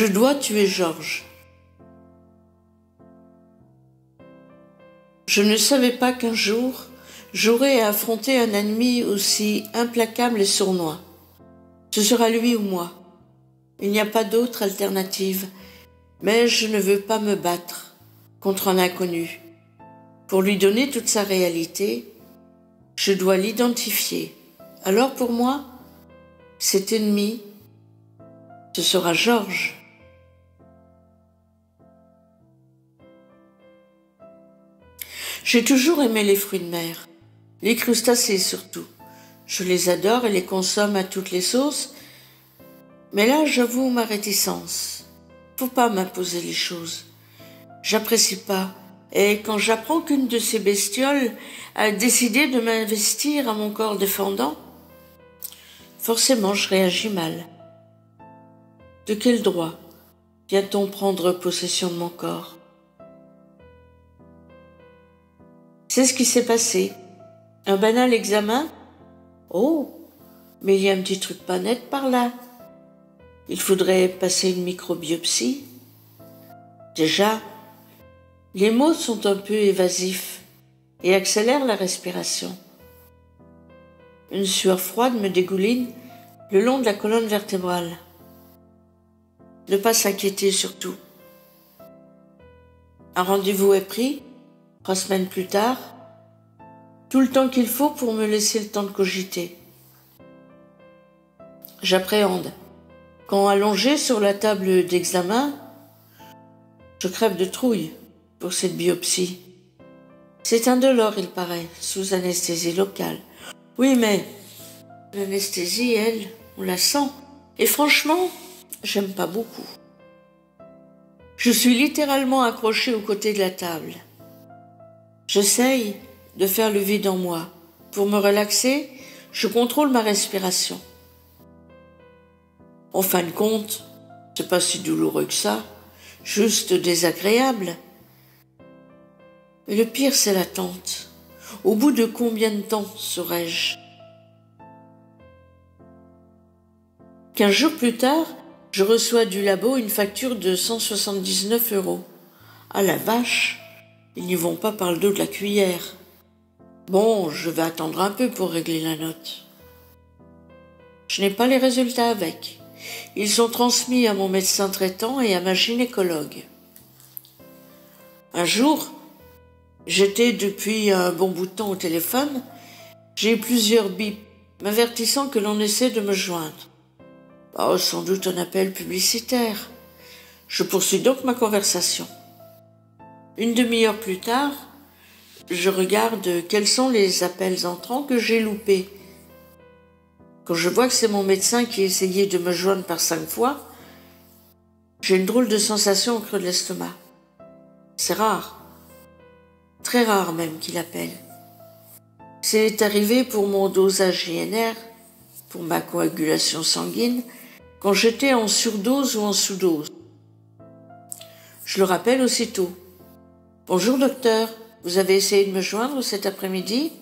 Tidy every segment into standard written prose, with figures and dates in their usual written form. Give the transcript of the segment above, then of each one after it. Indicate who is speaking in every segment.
Speaker 1: Je dois tuer Georges. Je ne savais pas qu'un jour, j'aurais à affronter un ennemi aussi implacable et sournois. Ce sera lui ou moi. Il n'y a pas d'autre alternative, mais je ne veux pas me battre contre un inconnu. Pour lui donner toute sa réalité, je dois l'identifier. Alors pour moi, cet ennemi, ce sera Georges. J'ai toujours aimé les fruits de mer, les crustacés surtout. Je les adore et les consomme à toutes les sauces, mais là j'avoue ma réticence. Faut pas m'imposer les choses. J'apprécie pas, et quand j'apprends qu'une de ces bestioles a décidé de m'investir à mon corps défendant, forcément je réagis mal. De quel droit vient-on prendre possession de mon corps? C'est ce qui s'est passé. Un banal examen? Oh, mais il y a un petit truc pas net par là. Il faudrait passer une microbiopsie. Déjà, les mots sont un peu évasifs et accélèrent la respiration. Une sueur froide me dégouline le long de la colonne vertébrale. Ne pas s'inquiéter surtout. Un rendez-vous est pris, 3 semaines plus tard, tout le temps qu'il faut pour me laisser le temps de cogiter. J'appréhende. Quand allongé sur la table d'examen, je crève de trouille pour cette biopsie. C'est indolore, il paraît, sous anesthésie locale. Oui, mais l'anesthésie, elle, on la sent. Et franchement, j'aime pas beaucoup. Je suis littéralement accrochée aux côtés de la table. J'essaye de faire le vide en moi. Pour me relaxer, je contrôle ma respiration. En fin de compte, c'est pas si douloureux que ça, juste désagréable. Mais le pire, c'est l'attente. Au bout de combien de temps saurai-je? 15 jours plus tard, je reçois du labo une facture de 179 €. Ah la vache, ils n'y vont pas par le dos de la cuillère. Bon, je vais attendre un peu pour régler la note. Je n'ai pas les résultats avec. Ils sont transmis à mon médecin traitant et à ma gynécologue. Un jour, j'étais depuis un bon bout de temps au téléphone, j'ai eu plusieurs bips m'avertissant que l'on essaie de me joindre. Oh, sans doute un appel publicitaire. Je poursuis donc ma conversation. Une demi-heure plus tard, je regarde quels sont les appels entrants que j'ai loupés. Quand je vois que c'est mon médecin qui a essayé de me joindre par 5 fois, j'ai une drôle de sensation au creux de l'estomac. C'est rare, très rare même qu'il appelle. C'est arrivé pour mon dosage INR, pour ma coagulation sanguine, quand j'étais en surdose ou en sous-dose. Je le rappelle aussitôt. « Bonjour docteur, vous avez essayé de me joindre cet après-midi ?»«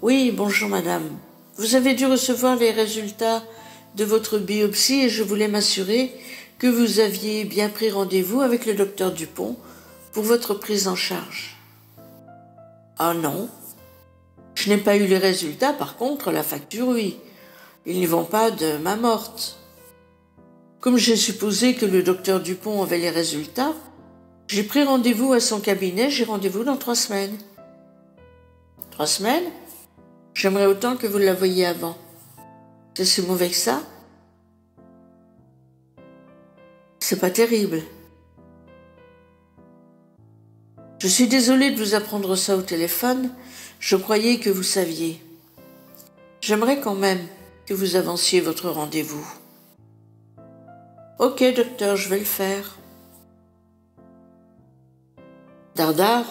Speaker 1: Oui, bonjour madame. Vous avez dû recevoir les résultats de votre biopsie et je voulais m'assurer que vous aviez bien pris rendez-vous avec le docteur Dupont pour votre prise en charge. »« Ah non, je n'ai pas eu les résultats, par contre la facture oui. Ils n'y vont pas de main morte. » Comme j'ai supposé que le docteur Dupont avait les résultats, j'ai pris rendez-vous à son cabinet, j'ai rendez-vous dans 3 semaines. 3 semaines? J'aimerais autant que vous la voyiez avant. C'est si mauvais que ça? C'est pas terrible. Je suis désolée de vous apprendre ça au téléphone, je croyais que vous saviez. J'aimerais quand même que vous avanciez votre rendez-vous. Ok, docteur, je vais le faire. Dardard,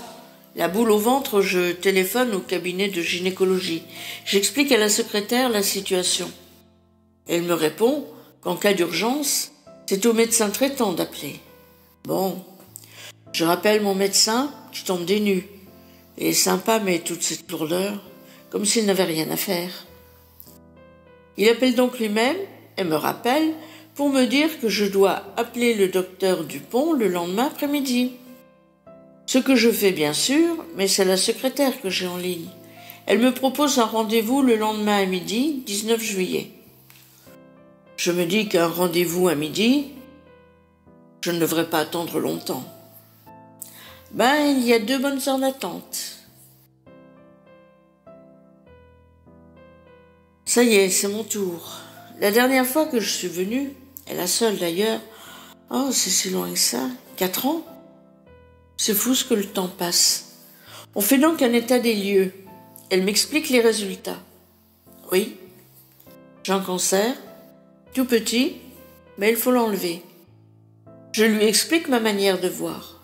Speaker 1: la boule au ventre, je téléphone au cabinet de gynécologie. J'explique à la secrétaire la situation. Elle me répond qu'en cas d'urgence, c'est au médecin traitant d'appeler. Bon, je rappelle mon médecin qui tombe des nues. Il est sympa, mais toute cette lourdeur, comme s'il n'avait rien à faire. Il appelle donc lui-même et me rappelle pour me dire que je dois appeler le docteur Dupont le lendemain après-midi. Ce que je fais bien sûr, mais c'est la secrétaire que j'ai en ligne. Elle me propose un rendez-vous le lendemain à midi, 19 juillet. Je me dis qu'un rendez-vous à midi, je ne devrais pas attendre longtemps. Il y a 2 bonnes heures d'attente. Ça y est, c'est mon tour. La dernière fois que je suis venue, et la seule d'ailleurs, oh, c'est si loin que ça, 4 ans. C'est fou ce que le temps passe. On fait donc un état des lieux. Elle m'explique les résultats. Oui, j'ai un cancer, tout petit, mais il faut l'enlever. Je lui explique ma manière de voir.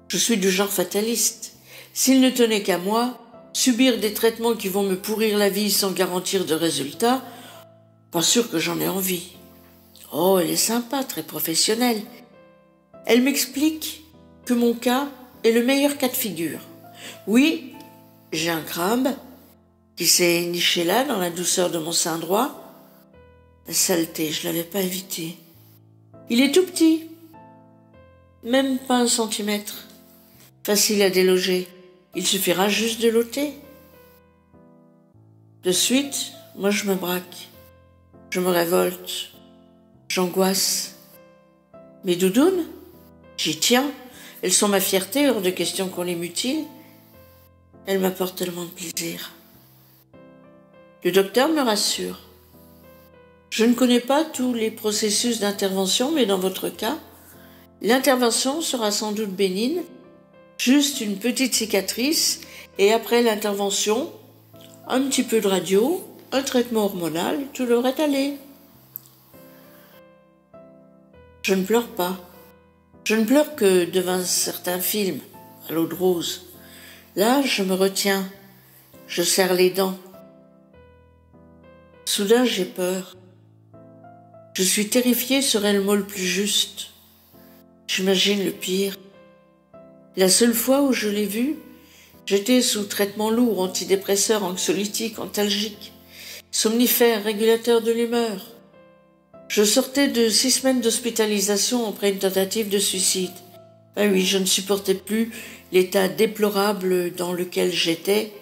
Speaker 1: Je suis du genre fataliste. S'il ne tenait qu'à moi, subir des traitements qui vont me pourrir la vie sans garantir de résultats, pas sûr que j'en ai envie. Oh, elle est sympa, très professionnelle. Elle m'explique que mon cas est le meilleur cas de figure. Oui, j'ai un crabe qui s'est niché là, dans la douceur de mon sein droit. La saleté, je ne l'avais pas évité. Il est tout petit, même pas 1 centimètre. Facile à déloger. Il suffira juste de l'ôter. De suite, moi je me braque. Je me révolte. J'angoisse. Mes doudounes, j'y tiens. Elles sont ma fierté, hors de question qu'on les mutile. Elles m'apportent tellement de plaisir. Le docteur me rassure. Je ne connais pas tous les processus d'intervention, mais dans votre cas, l'intervention sera sans doute bénigne, juste une petite cicatrice, et après l'intervention, un petit peu de radio, un traitement hormonal, tout devrait aller. Je ne pleure pas. Je ne pleure que devant certains films, à l'eau de rose. Là, je me retiens, je serre les dents. Soudain, j'ai peur. Je suis terrifiée serait le mot le plus juste. J'imagine le pire. La seule fois où je l'ai vu, j'étais sous traitement lourd, antidépresseur, anxiolytique, antalgique, somnifère, régulateur de l'humeur. Je sortais de 6 semaines d'hospitalisation après une tentative de suicide. Oui, je ne supportais plus l'état déplorable dans lequel j'étais.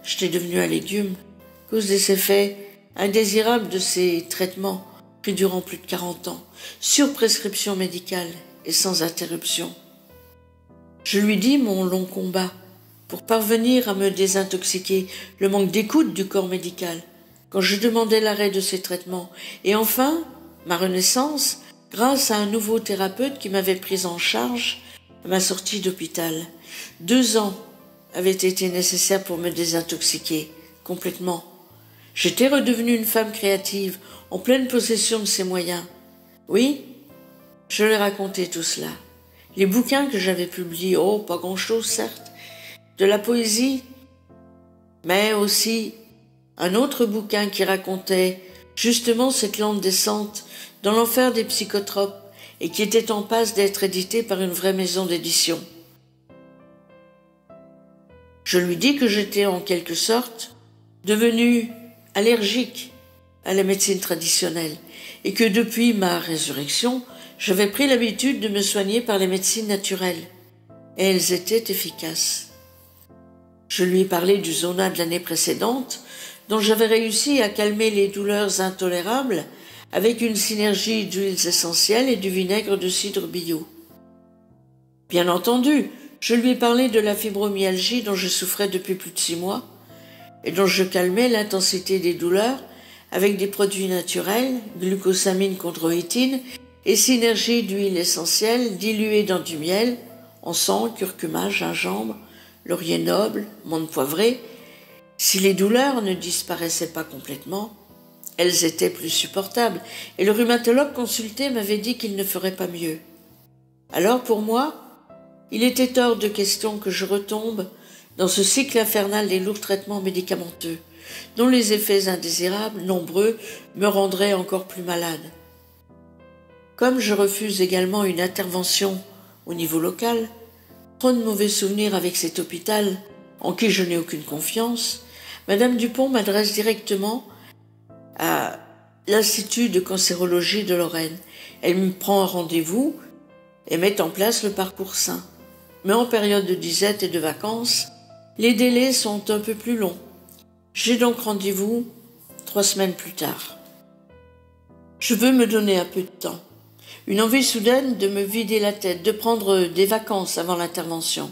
Speaker 1: J'étais devenue un légume, à cause des effets indésirables de ces traitements pris durant plus de 40 ans, sur prescription médicale et sans interruption. Je lui dis mon long combat pour parvenir à me désintoxiquer, le manque d'écoute du corps médical, quand je demandais l'arrêt de ces traitements, et enfin, ma renaissance, grâce à un nouveau thérapeute qui m'avait prise en charge à ma sortie d'hôpital. 2 ans avaient été nécessaires pour me désintoxiquer, complètement. J'étais redevenue une femme créative, en pleine possession de ses moyens. Oui, je lui ai raconté tout cela. Les bouquins que j'avais publiés, oh, pas grand-chose, certes, de la poésie, mais aussi un autre bouquin qui racontait justement cette lente descente dans l'enfer des psychotropes et qui était en passe d'être édité par une vraie maison d'édition. Je lui dis que j'étais en quelque sorte devenue allergique à la médecine traditionnelle et que depuis ma résurrection, j'avais pris l'habitude de me soigner par les médecines naturelles et elles étaient efficaces. Je lui ai parlé du Zona de l'année précédente, dont j'avais réussi à calmer les douleurs intolérables avec une synergie d'huiles essentielles et du vinaigre de cidre bio. Bien entendu, je lui ai parlé de la fibromyalgie dont je souffrais depuis plus de 6 mois et dont je calmais l'intensité des douleurs avec des produits naturels, glucosamine chondroïtine et synergie d'huiles essentielles diluées dans du miel, encens, curcuma, gingembre, laurier noble, menthe poivrée. Si les douleurs ne disparaissaient pas complètement, elles étaient plus supportables, et le rhumatologue consulté m'avait dit qu'il ne ferait pas mieux. Alors pour moi, il était hors de question que je retombe dans ce cycle infernal des lourds traitements médicamenteux, dont les effets indésirables, nombreux, me rendraient encore plus malade. Comme je refuse également une intervention au niveau local, trop de mauvais souvenirs avec cet hôpital en qui je n'ai aucune confiance, Madame Dupont m'adresse directement à l'Institut de cancérologie de Lorraine. Elle me prend un rendez-vous et met en place le parcours sain. Mais en période de disette et de vacances, les délais sont un peu plus longs. J'ai donc rendez-vous 3 semaines plus tard. Je veux me donner un peu de temps. Une envie soudaine de me vider la tête, de prendre des vacances avant l'intervention.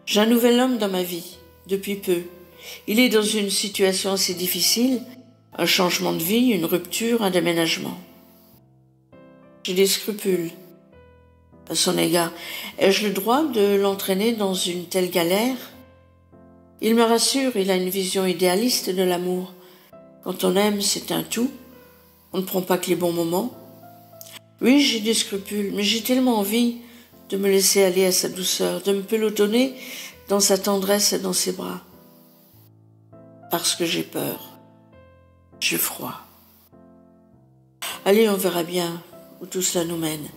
Speaker 1: J'ai un nouvel homme dans ma vie, depuis peu. Il est dans une situation assez difficile, un changement de vie, une rupture, un déménagement. J'ai des scrupules à son égard. Ai-je le droit de l'entraîner dans une telle galère? Il me rassure, il a une vision idéaliste de l'amour. Quand on aime, c'est un tout. On ne prend pas que les bons moments. Oui, j'ai des scrupules, mais j'ai tellement envie de me laisser aller à sa douceur, de me pelotonner dans sa tendresse et dans ses bras. Parce que j'ai peur. J'ai froid. Allez, on verra bien où tout cela nous mène.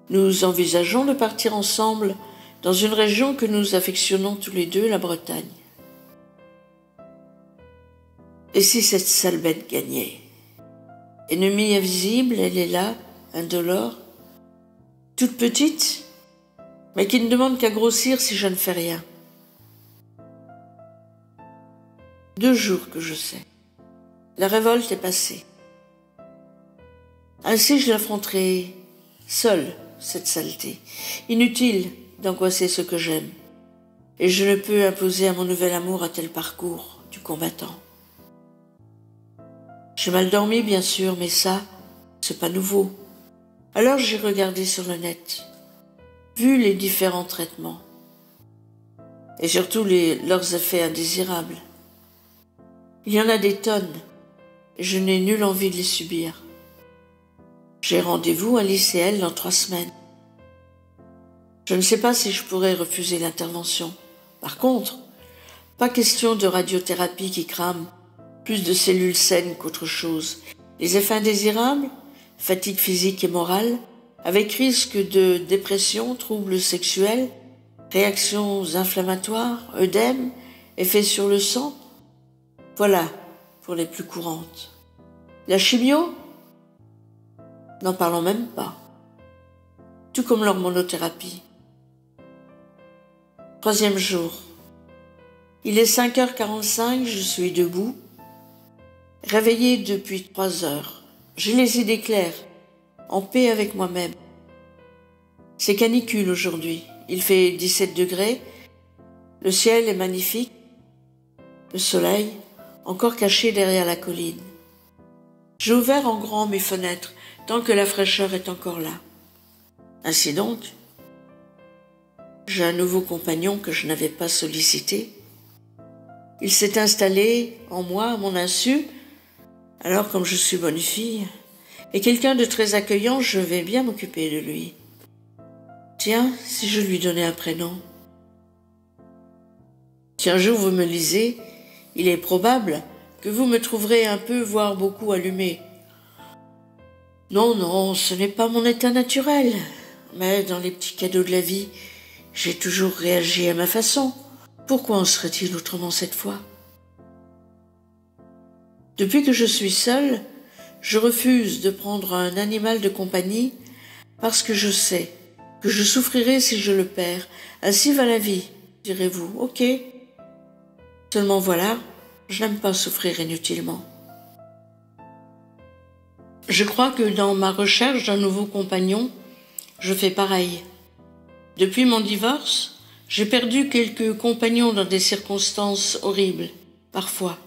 Speaker 1: Nous envisageons de partir ensemble dans une région que nous affectionnons tous les deux, la Bretagne. Et si cette sale bête gagnait? Ennemie invisible, elle est là, indolore, toute petite, mais qui ne demande qu'à grossir si je ne fais rien. 2 jours que je sais. La révolte est passée. Ainsi je l'affronterai seule, cette saleté. Inutile d'angoisser ce que j'aime. Et je ne peux imposer à mon nouvel amour un tel parcours du combattant. J'ai mal dormi, bien sûr, mais ça, c'est pas nouveau. Alors j'ai regardé sur le net, vu les différents traitements, et surtout leurs effets indésirables. Il y en a des tonnes, et je n'ai nulle envie de les subir. J'ai rendez-vous à l'ICL dans 3 semaines. Je ne sais pas si je pourrais refuser l'intervention. Par contre, pas question de radiothérapie qui crame plus de cellules saines qu'autre chose. Les effets indésirables, fatigue physique et morale, avec risque de dépression, troubles sexuels, réactions inflammatoires, œdème, effets sur le sang. Voilà pour les plus courantes. La chimio? N'en parlons même pas. Tout comme l'hormonothérapie. 3e jour. Il est 5h45, je suis debout, réveillée depuis 3 heures. J'ai les idées claires, en paix avec moi-même. C'est canicule aujourd'hui. Il fait 17 degrés. Le ciel est magnifique. Le soleil, encore caché derrière la colline. J'ai ouvert en grand mes fenêtres, tant que la fraîcheur est encore là. Ainsi donc, j'ai un nouveau compagnon que je n'avais pas sollicité. Il s'est installé en moi à mon insu, alors comme je suis bonne fille, et quelqu'un de très accueillant, je vais bien m'occuper de lui. Tiens, si je lui donnais un prénom. Si un jour vous me lisez, il est probable que vous me trouverez un peu, voire beaucoup allumé. Non, non, ce n'est pas mon état naturel, mais dans les petits cadeaux de la vie, j'ai toujours réagi à ma façon. Pourquoi en serait-il autrement cette fois? Depuis que je suis seule, je refuse de prendre un animal de compagnie parce que je sais que je souffrirai si je le perds. Ainsi va la vie, direz-vous. Ok. Seulement voilà, je n'aime pas souffrir inutilement. Je crois que dans ma recherche d'un nouveau compagnon, je fais pareil. Depuis mon divorce, j'ai perdu quelques compagnons dans des circonstances horribles, parfois.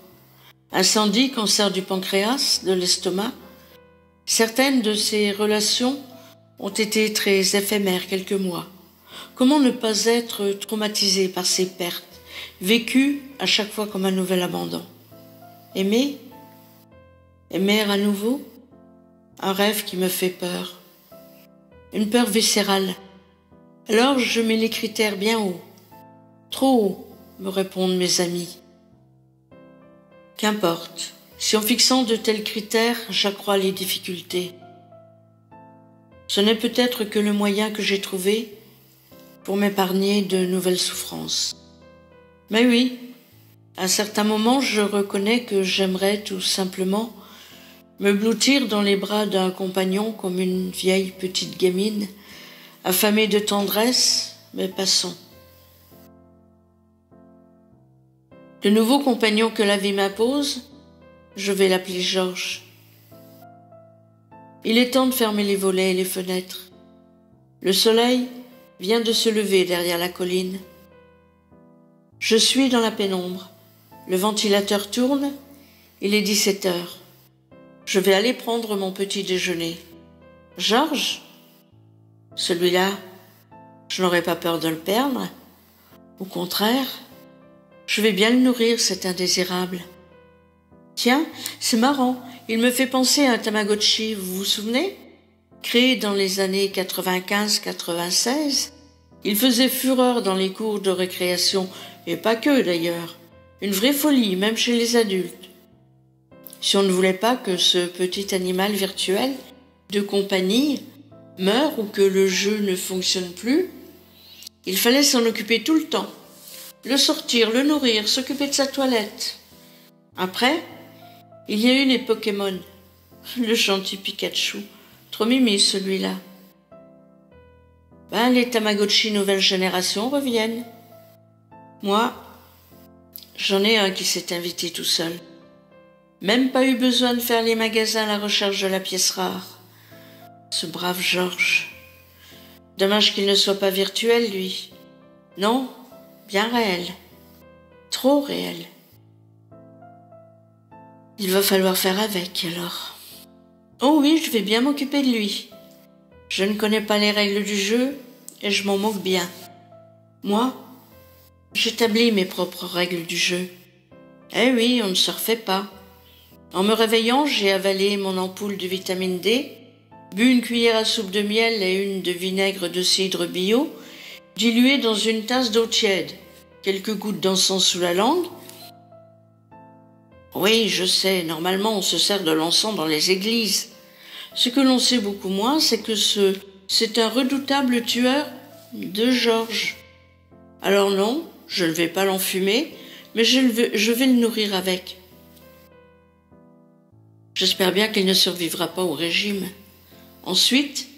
Speaker 1: Incendie, cancer du pancréas, de l'estomac. Certaines de ces relations ont été très éphémères, quelques mois. Comment ne pas être traumatisé par ces pertes, vécues à chaque fois comme un nouvel abandon? Aimer? Aimer à nouveau? Un rêve qui me fait peur. Une peur viscérale. Alors je mets les critères bien haut. Trop haut, me répondent mes amis. Qu'importe, si en fixant de tels critères, j'accrois les difficultés. Ce n'est peut-être que le moyen que j'ai trouvé pour m'épargner de nouvelles souffrances. Mais oui, à un certain moment, je reconnais que j'aimerais tout simplement me blottir dans les bras d'un compagnon comme une vieille petite gamine, affamée de tendresse, mais passons. Le nouveau compagnon que la vie m'impose, je vais l'appeler Georges. Il est temps de fermer les volets et les fenêtres. Le soleil vient de se lever derrière la colline. Je suis dans la pénombre. Le ventilateur tourne, il est 17 heures. Je vais aller prendre mon petit déjeuner. Georges, celui-là, je n'aurai pas peur de le perdre. Au contraire, je vais bien le nourrir, cet indésirable. Tiens, c'est marrant, il me fait penser à un Tamagotchi, vous vous souvenez? Créé dans les années 95-96, il faisait fureur dans les cours de récréation, et pas que d'ailleurs. Une vraie folie, même chez les adultes. Si on ne voulait pas que ce petit animal virtuel de compagnie meure ou que le jeu ne fonctionne plus, il fallait s'en occuper tout le temps. Le sortir, le nourrir, s'occuper de sa toilette. Après, il y a eu les Pokémon. Le gentil Pikachu. Trop mimi celui-là. Les Tamagotchi nouvelle génération reviennent. Moi, j'en ai un qui s'est invité tout seul. Même pas eu besoin de faire les magasins à la recherche de la pièce rare. Ce brave Georges. Dommage qu'il ne soit pas virtuel, lui. Non, bien réel. Trop réel. Il va falloir faire avec, alors. Oh oui, je vais bien m'occuper de lui. Je ne connais pas les règles du jeu et je m'en moque bien. Moi, j'établis mes propres règles du jeu. Eh oui, on ne se refait pas. En me réveillant, j'ai avalé mon ampoule de vitamine D, bu une cuillère à soupe de miel et une de vinaigre de cidre bio, dilué dans une tasse d'eau tiède, quelques gouttes d'encens sous la langue. Oui, je sais, normalement on se sert de l'encens dans les églises. Ce que l'on sait beaucoup moins, c'est que c'est un redoutable tueur de Georges. Alors non, je ne vais pas l'enfumer, mais je vais le nourrir avec. J'espère bien qu'il ne survivra pas au régime. Ensuite,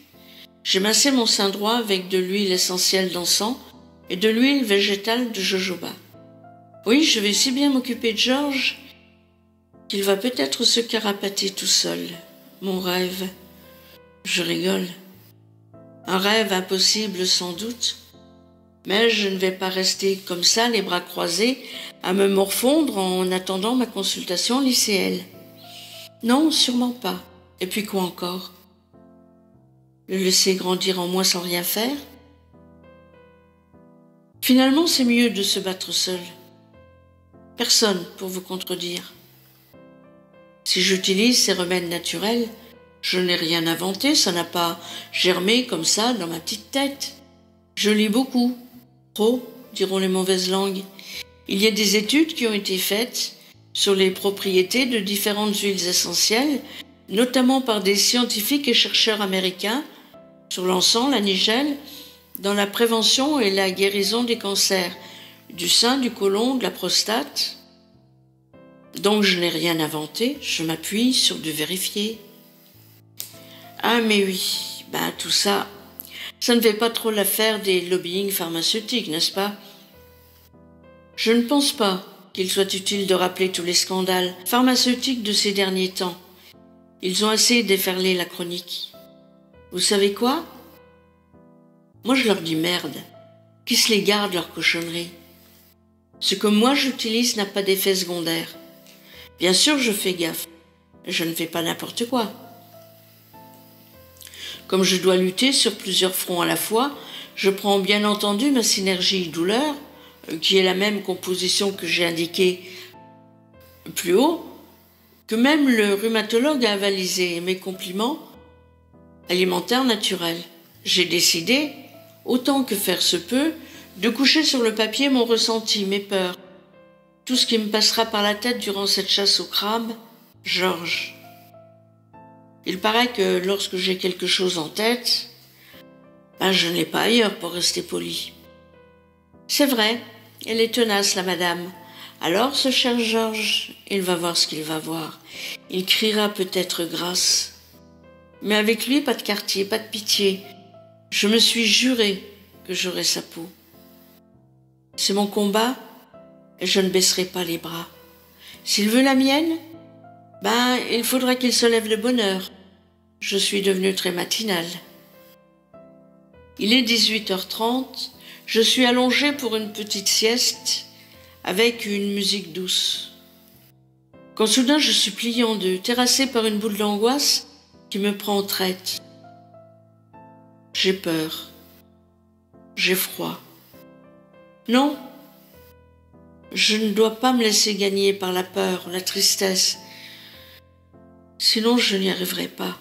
Speaker 1: j'ai massé mon sein droit avec de l'huile essentielle d'encens et de l'huile végétale de jojoba. Oui, je vais si bien m'occuper de Georges qu'il va peut-être se carapater tout seul. Mon rêve. Je rigole. Un rêve impossible sans doute. Mais je ne vais pas rester comme ça, les bras croisés, à me morfondre en attendant ma consultation lycéenne. Non, sûrement pas. Et puis quoi encore? Le laisser grandir en moi sans rien faire? Finalement, c'est mieux de se battre seul. Personne pour vous contredire. Si j'utilise ces remèdes naturels, je n'ai rien inventé, ça n'a pas germé comme ça dans ma petite tête. Je lis beaucoup. Trop, diront les mauvaises langues. Il y a des études qui ont été faites sur les propriétés de différentes huiles essentielles, notamment par des scientifiques et chercheurs américains, sur l'encens, la nigelle, dans la prévention et la guérison des cancers, du sein, du côlon, de la prostate. Donc je n'ai rien inventé, je m'appuie sur du vérifié. Ah mais oui, tout ça, ça ne fait pas trop l'affaire des lobbying pharmaceutiques, n'est-ce pas? Je ne pense pas qu'il soit utile de rappeler tous les scandales pharmaceutiques de ces derniers temps. Ils ont assez déferlé la chronique. Vous savez quoi? Moi je leur dis merde, qu'ils se les gardent leurs cochonneries. Ce que moi j'utilise n'a pas d'effet secondaire. Bien sûr je fais gaffe, je ne fais pas n'importe quoi. Comme je dois lutter sur plusieurs fronts à la fois, je prends bien entendu ma synergie douleur, qui est la même composition que j'ai indiquée plus haut, que même le rhumatologue a avalisé. Mes compliments alimentaires naturels. J'ai décidé, autant que faire se peut, de coucher sur le papier mon ressenti, mes peurs, tout ce qui me passera par la tête durant cette chasse au crabe, Georges. Il paraît que lorsque j'ai quelque chose en tête, je ne l'ai pas ailleurs pour rester poli. C'est vrai, elle est tenace, la madame. Alors, ce cher Georges, il va voir ce qu'il va voir. Il criera peut-être grâce. Mais avec lui, pas de quartier, pas de pitié. Je me suis juré que j'aurais sa peau. C'est mon combat et je ne baisserai pas les bras. S'il veut la mienne, il faudra qu'il se lève de bonne heure. Je suis devenue très matinale. Il est 18h30, je suis allongée pour une petite sieste avec une musique douce. Quand soudain je suis pliée en deux, terrassée par une boule d'angoisse qui me prend en traite. J'ai peur, j'ai froid. Non, je ne dois pas me laisser gagner par la peur, la tristesse. Sinon je n'y arriverai pas.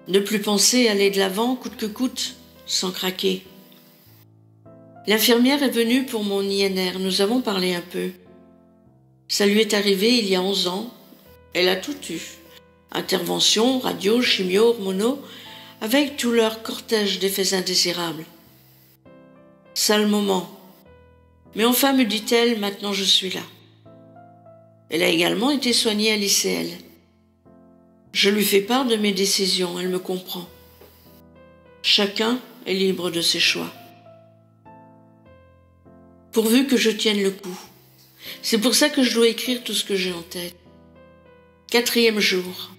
Speaker 1: Ne plus penser aller de l'avant coûte que coûte, sans craquer. L'infirmière est venue pour mon INR, nous avons parlé un peu. Ça lui est arrivé il y a 11 ans, elle a tout eu. Intervention, radio, chimio, hormonaux, avec tout leur cortège d'effets indésirables. Sale moment. Mais enfin, me dit-elle, maintenant je suis là. Elle a également été soignée à l'ICL. Je lui fais part de mes décisions, elle me comprend. Chacun est libre de ses choix. Pourvu que je tienne le coup. C'est pour ça que je dois écrire tout ce que j'ai en tête. 4e jour.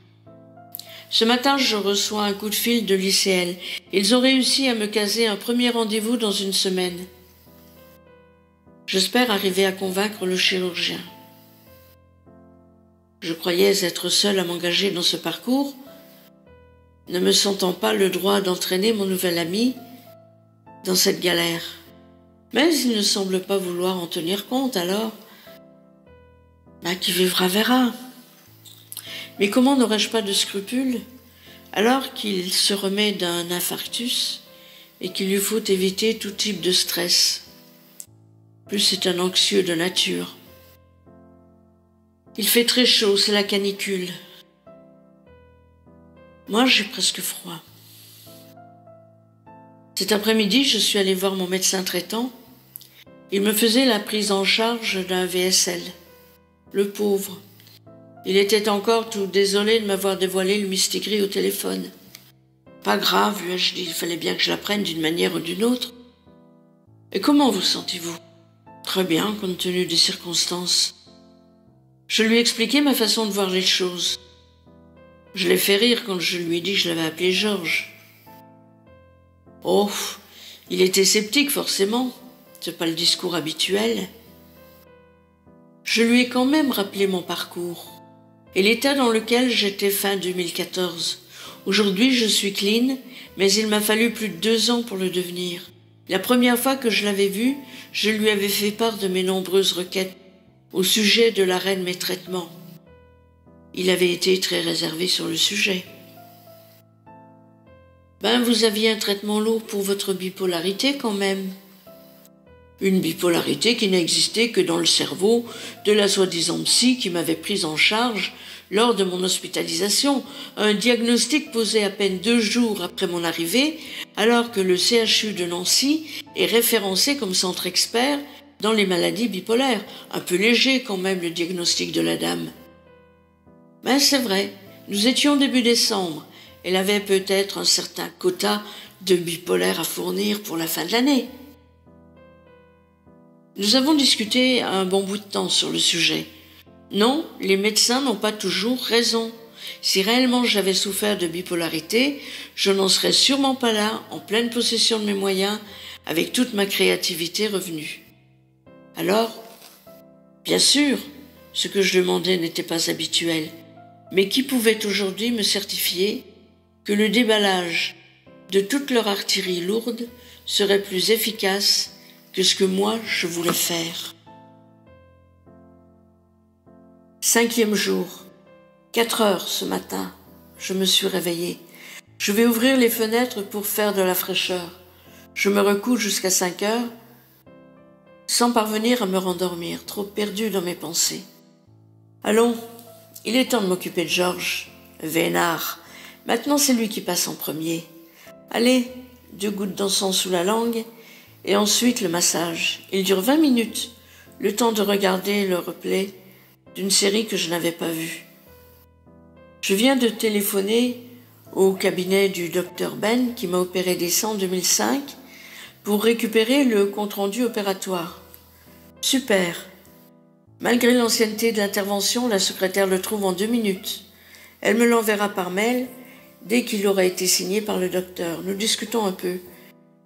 Speaker 1: Ce matin, je reçois un coup de fil de l'ICL. Ils ont réussi à me caser un premier rendez-vous dans une semaine. J'espère arriver à convaincre le chirurgien. Je croyais être seule à m'engager dans ce parcours, ne me sentant pas le droit d'entraîner mon nouvel ami dans cette galère. Mais il ne semble pas vouloir en tenir compte, alors qui vivra verra. Mais comment n'aurais-je pas de scrupules alors qu'il se remet d'un infarctus et qu'il lui faut éviter tout type de stress. Plus c'est un anxieux de nature. Il fait très chaud, c'est la canicule. Moi, j'ai presque froid. Cet après-midi, je suis allée voir mon médecin traitant. Il me faisait la prise en charge d'un VSL. Le pauvre. Il était encore tout désolé de m'avoir dévoilé le mistigris au téléphone. Pas grave, lui ai-je dit, il fallait bien que je l'apprenne d'une manière ou d'une autre. Et comment vous sentez-vous? Très bien, compte tenu des circonstances. Je lui ai expliqué ma façon de voir les choses. Je l'ai fait rire quand je lui ai dit que je l'avais appelé Georges. Oh, il était sceptique forcément, c'est pas le discours habituel. Je lui ai quand même rappelé mon parcours et l'état dans lequel j'étais fin 2014. Aujourd'hui, je suis clean, mais il m'a fallu plus de 2 ans pour le devenir. La première fois que je l'avais vu, je lui avais fait part de mes nombreuses requêtes au sujet de l'arrêt de mes traitements. Il avait été très réservé sur le sujet. Vous aviez un traitement lourd pour votre bipolarité quand même. Une bipolarité qui n'existait que dans le cerveau de la soi-disant psy qui m'avait prise en charge lors de mon hospitalisation, un diagnostic posé à peine 2 jours après mon arrivée, alors que le CHU de Nancy est référencé comme centre expert dans les maladies bipolaires. Un peu léger quand même le diagnostic de la dame. Mais c'est vrai, nous étions début décembre. Elle avait peut-être un certain quota de bipolaire à fournir pour la fin de l'année. Nous avons discuté un bon bout de temps sur le sujet. Non, les médecins n'ont pas toujours raison. Si réellement j'avais souffert de bipolarité, je n'en serais sûrement pas là, en pleine possession de mes moyens, avec toute ma créativité revenue. Alors, bien sûr, ce que je demandais n'était pas habituel, mais qui pouvait aujourd'hui me certifier que le déballage de toute leur artillerie lourde serait plus efficace que ce que moi je voulais faire. 5e jour, 4 heures ce matin, je me suis réveillée. Je vais ouvrir les fenêtres pour faire de la fraîcheur. Je me recouche jusqu'à 5 heures, sans parvenir à me rendormir, trop perdue dans mes pensées. Allons, il est temps de m'occuper de Georges, vénard. Maintenant c'est lui qui passe en premier. Allez, 2 gouttes d'encens sous la langue, et ensuite le massage. Il dure 20 minutes. le temps de regarder le replay d'une série que je n'avais pas vue. Je viens de téléphoner au cabinet du docteur Ben qui m'a opéré des seins en 2005 pour récupérer le compte-rendu opératoire. Super. Malgré l'ancienneté de l'intervention, la secrétaire le trouve en 2 minutes. Elle me l'enverra par mail dès qu'il aura été signé par le docteur. Nous discutons un peu.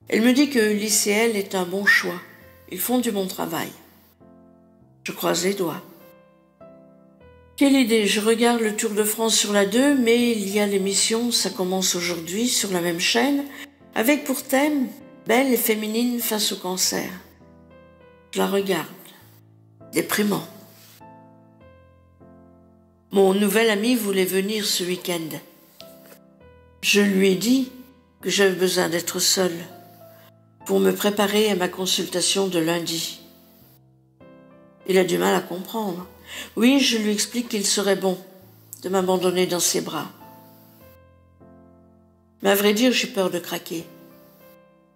Speaker 1: Elle me dit que l'ICL est un bon choix. Ils font du bon travail. Je croise les doigts. Quelle idée, je regarde le Tour de France sur la 2, mais il y a l'émission, ça commence aujourd'hui, sur la même chaîne, avec pour thème « Belle et féminine face au cancer ». Je la regarde. Déprimant. Mon nouvel ami voulait venir ce week-end. Je lui ai dit que j'avais besoin d'être seule pour me préparer à ma consultation de lundi. Il a du mal à comprendre. Oui, je lui explique qu'il serait bon de m'abandonner dans ses bras. Mais à vrai dire, j'ai peur de craquer.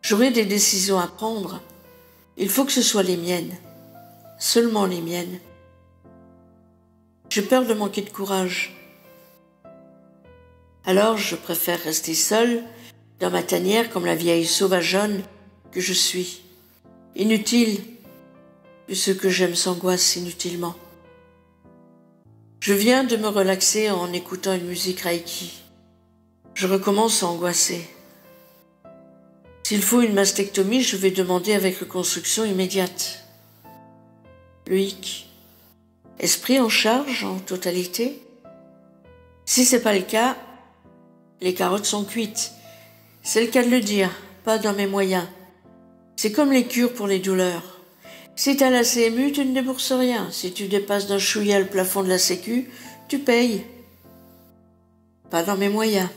Speaker 1: J'aurai des décisions à prendre. Il faut que ce soit les miennes. Seulement les miennes. J'ai peur de manquer de courage. Alors, je préfère rester seule dans ma tanière comme la vieille sauvageonne que je suis. Inutile, puisque j'aime s'angoisse inutilement. Je viens de me relaxer en écoutant une musique Reiki. Je recommence à angoisser. S'il faut une mastectomie, je vais demander avec reconstruction immédiate. Loïc, esprit en charge en totalité? Si c'est pas le cas, les carottes sont cuites. C'est le cas de le dire, pas dans mes moyens. C'est comme les cures pour les douleurs. Si t'as la CMU, tu ne débourses rien. Si tu dépasses d'un chouïa le plafond de la Sécu, tu payes. Pas dans mes moyens.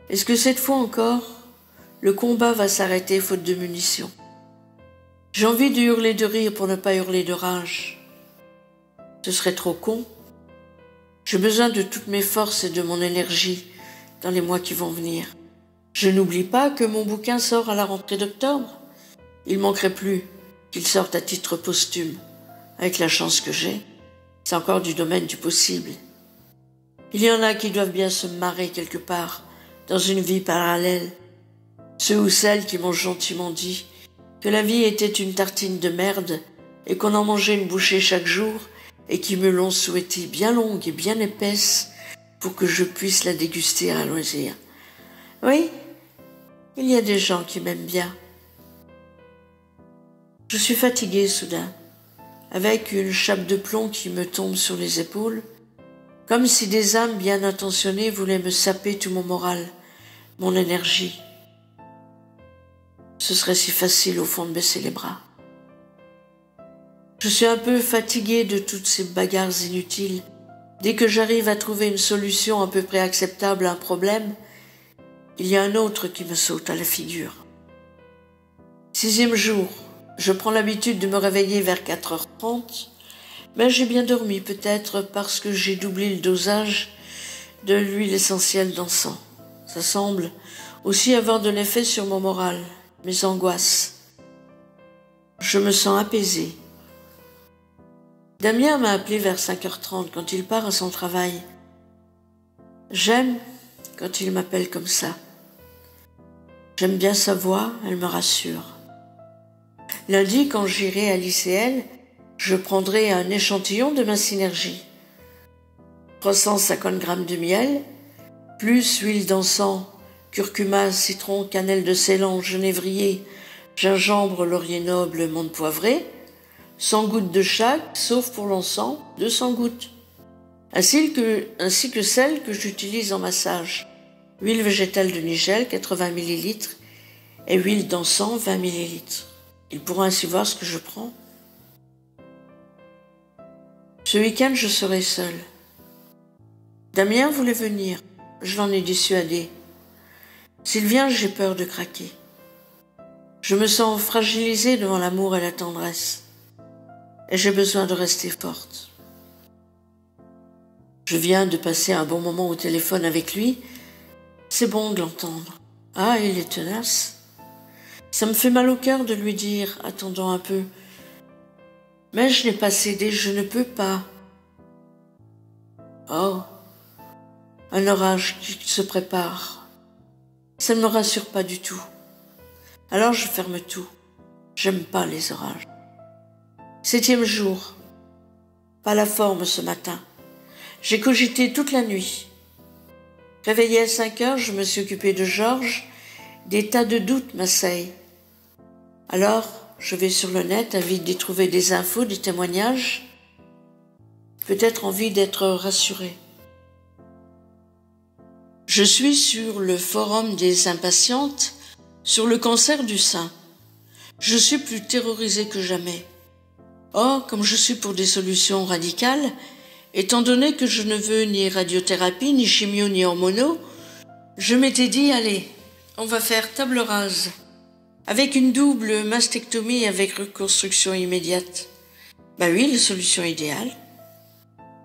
Speaker 1: Est-ce que cette fois encore, le combat va s'arrêter faute de munitions? J'ai envie de hurler de rire pour ne pas hurler de rage. Ce serait trop con. J'ai besoin de toutes mes forces et de mon énergie dans les mois qui vont venir. Je n'oublie pas que mon bouquin sort à la rentrée d'octobre. Il manquerait plus qu'il sorte à titre posthume. Avec la chance que j'ai, c'est encore du domaine du possible. Il y en a qui doivent bien se marrer quelque part, dans une vie parallèle. Ceux ou celles qui m'ont gentiment dit que la vie était une tartine de merde et qu'on en mangeait une bouchée chaque jour et qui me l'ont souhaitée bien longue et bien épaisse pour que je puisse la déguster à loisir. Oui, il y a des gens qui m'aiment bien. Je suis fatiguée soudain, avec une chape de plomb qui me tombe sur les épaules, comme si des âmes bien intentionnées voulaient me saper tout mon moral, mon énergie. Ce serait si facile au fond de baisser les bras. Je suis un peu fatiguée de toutes ces bagarres inutiles. Dès que j'arrive à trouver une solution à peu près acceptable à un problème, il y a un autre qui me saute à la figure. 6e jour. Je prends l'habitude de me réveiller vers 4h30, mais j'ai bien dormi peut-être parce que j'ai doublé le dosage de l'huile essentielle d'encens. Ça semble aussi avoir de l'effet sur mon moral, mes angoisses. Je me sens apaisée. Damien m'a appelé vers 5h30 quand il part à son travail. J'aime quand il m'appelle comme ça. J'aime bien sa voix, elle me rassure. Lundi, quand j'irai à l'ICL, je prendrai un échantillon de ma synergie. 350 grammes de miel, plus huile d'encens, curcuma, citron, cannelle de Ceylan, genévrier, gingembre, laurier noble, menthe poivrée, 100 gouttes de chaque, sauf pour l'encens, 200 gouttes. Ainsi que celle que j'utilise en massage. Huile végétale de Nigel, 80 ml, et huile d'encens, 20 ml. Ils pourront ainsi voir ce que je prends. Ce week-end, je serai seule. Damien voulait venir. Je l'en ai dissuadé. S'il vient, j'ai peur de craquer. Je me sens fragilisée devant l'amour et la tendresse. Et j'ai besoin de rester forte. Je viens de passer un bon moment au téléphone avec lui. C'est bon de l'entendre. Ah, il est tenace. Ça me fait mal au cœur de lui dire « Attendons un peu ». Mais je n'ai pas cédé, je ne peux pas. Oh, un orage qui se prépare. Ça ne me rassure pas du tout. Alors je ferme tout. J'aime pas les orages. 7e jour. Pas la forme ce matin. J'ai cogité toute la nuit. Réveillée à 5 heures, je me suis occupée de Georges. Des tas de doutes m'assaillent. Alors, je vais sur le net, avide d'y trouver des infos, des témoignages. Peut-être envie d'être rassurée. Je suis sur le forum des impatientes sur le cancer du sein. Je suis plus terrorisée que jamais. Or, comme je suis pour des solutions radicales, étant donné que je ne veux ni radiothérapie, ni chimio, ni hormonaux, je m'étais dit, allez, on va faire table rase, avec une double mastectomie avec reconstruction immédiate. Bah oui, la solution idéale.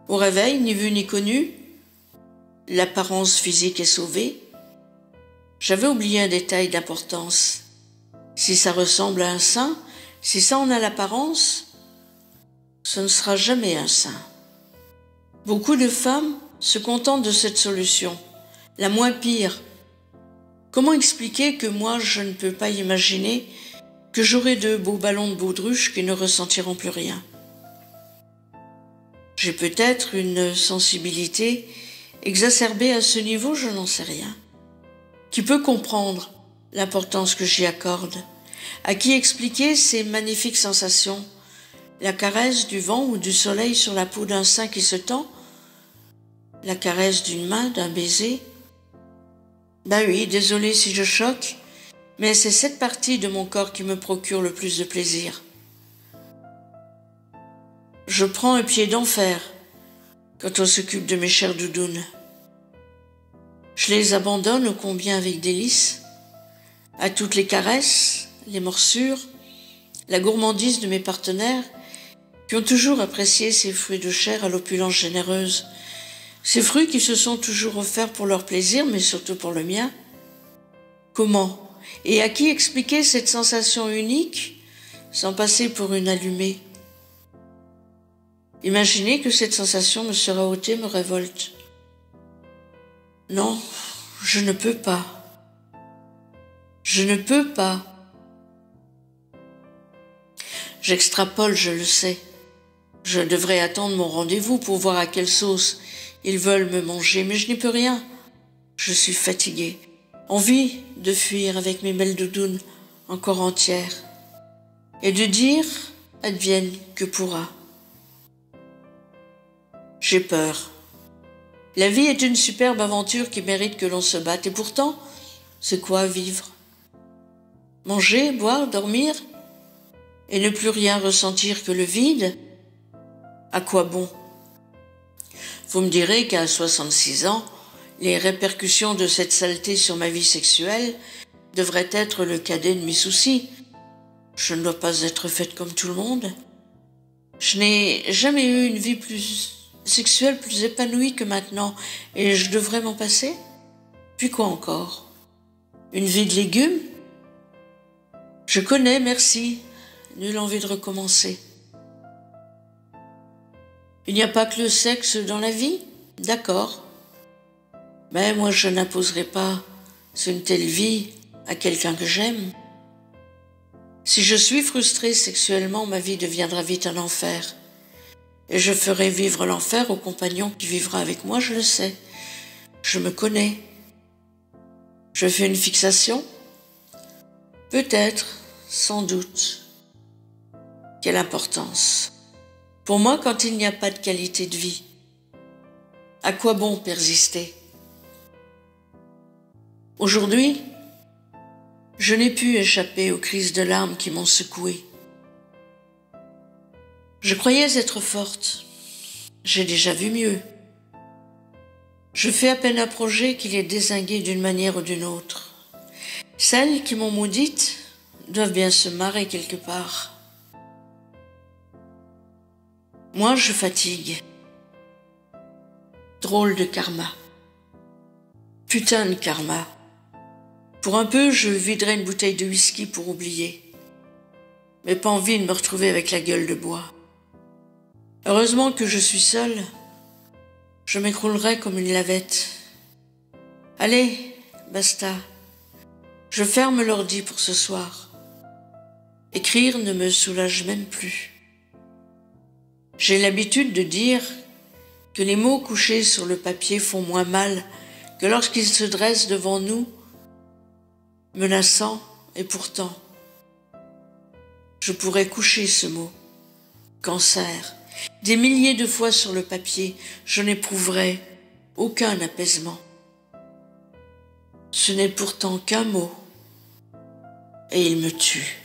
Speaker 1: Au réveil, ni vu ni connu, l'apparence physique est sauvée. J'avais oublié un détail d'importance. Si ça ressemble à un sein, si ça en a l'apparence, ce ne sera jamais un sein. Beaucoup de femmes se contentent de cette solution, la moins pire. Comment expliquer que moi, je ne peux pas imaginer que j'aurai de beaux ballons de baudruche qui ne ressentiront plus rien? J'ai peut-être une sensibilité exacerbée à ce niveau, je n'en sais rien. Qui peut comprendre l'importance que j'y accorde? À qui expliquer ces magnifiques sensations? La caresse du vent ou du soleil sur la peau d'un sein qui se tend? La caresse d'une main, d'un baiser? Ben oui, désolé si je choque, mais c'est cette partie de mon corps qui me procure le plus de plaisir. Je prends un pied d'enfer quand on s'occupe de mes chères doudounes. Je les abandonne ô combien avec délice, à toutes les caresses, les morsures, la gourmandise de mes partenaires qui ont toujours apprécié ces fruits de chair à l'opulence généreuse, ces fruits qui se sont toujours offerts pour leur plaisir, mais surtout pour le mien. Comment et à qui expliquer cette sensation unique sans passer pour une allumée? Imaginez que cette sensation me sera ôtée me révolte. Non, je ne peux pas. Je ne peux pas. J'extrapole, je le sais. Je devrais attendre mon rendez-vous pour voir à quelle sauce ils veulent me manger, mais je n'y peux rien. Je suis fatiguée. Envie de fuir avec mes belles doudounes encore entières et de dire advienne que pourra. J'ai peur. La vie est une superbe aventure qui mérite que l'on se batte, et pourtant, c'est quoi vivre? Manger, boire, dormir, et ne plus rien ressentir que le vide? À quoi bon? Vous me direz qu'à 66 ans, les répercussions de cette saleté sur ma vie sexuelle devraient être le cadet de mes soucis. Je ne dois pas être faite comme tout le monde. Je n'ai jamais eu une vie sexuelle plus épanouie que maintenant, et je devrais m'en passer? Puis quoi encore? Une vie de légumes? Je connais, merci. Nulle envie de recommencer. Il n'y a pas que le sexe dans la vie? D'accord. Mais moi, je n'imposerai pas une telle vie à quelqu'un que j'aime. Si je suis frustrée sexuellement, ma vie deviendra vite un enfer. Et je ferai vivre l'enfer au compagnon qui vivra avec moi, je le sais. Je me connais. Je fais une fixation? Peut-être, sans doute. Quelle importance. Pour moi, quand il n'y a pas de qualité de vie, à quoi bon persister? Aujourd'hui, je n'ai pu échapper aux crises de larmes qui m'ont secouée. Je croyais être forte. J'ai déjà vu mieux. Je fais à peine un projet qu'il est dézingué d'une manière ou d'une autre. Celles qui m'ont maudite doivent bien se marrer quelque part. Moi, je fatigue. Drôle de karma. Putain de karma. Pour un peu, je viderais une bouteille de whisky pour oublier. Mais pas envie de me retrouver avec la gueule de bois. Heureusement que je suis seule, je m'écroulerais comme une lavette. Allez, basta. Je ferme l'ordi pour ce soir. Écrire ne me soulage même plus. J'ai l'habitude de dire que les mots couchés sur le papier font moins mal que lorsqu'ils se dressent devant nous, menaçants, et pourtant, je pourrais coucher ce mot, cancer, des milliers de fois sur le papier, je n'éprouverais aucun apaisement. Ce n'est pourtant qu'un mot, et il me tue.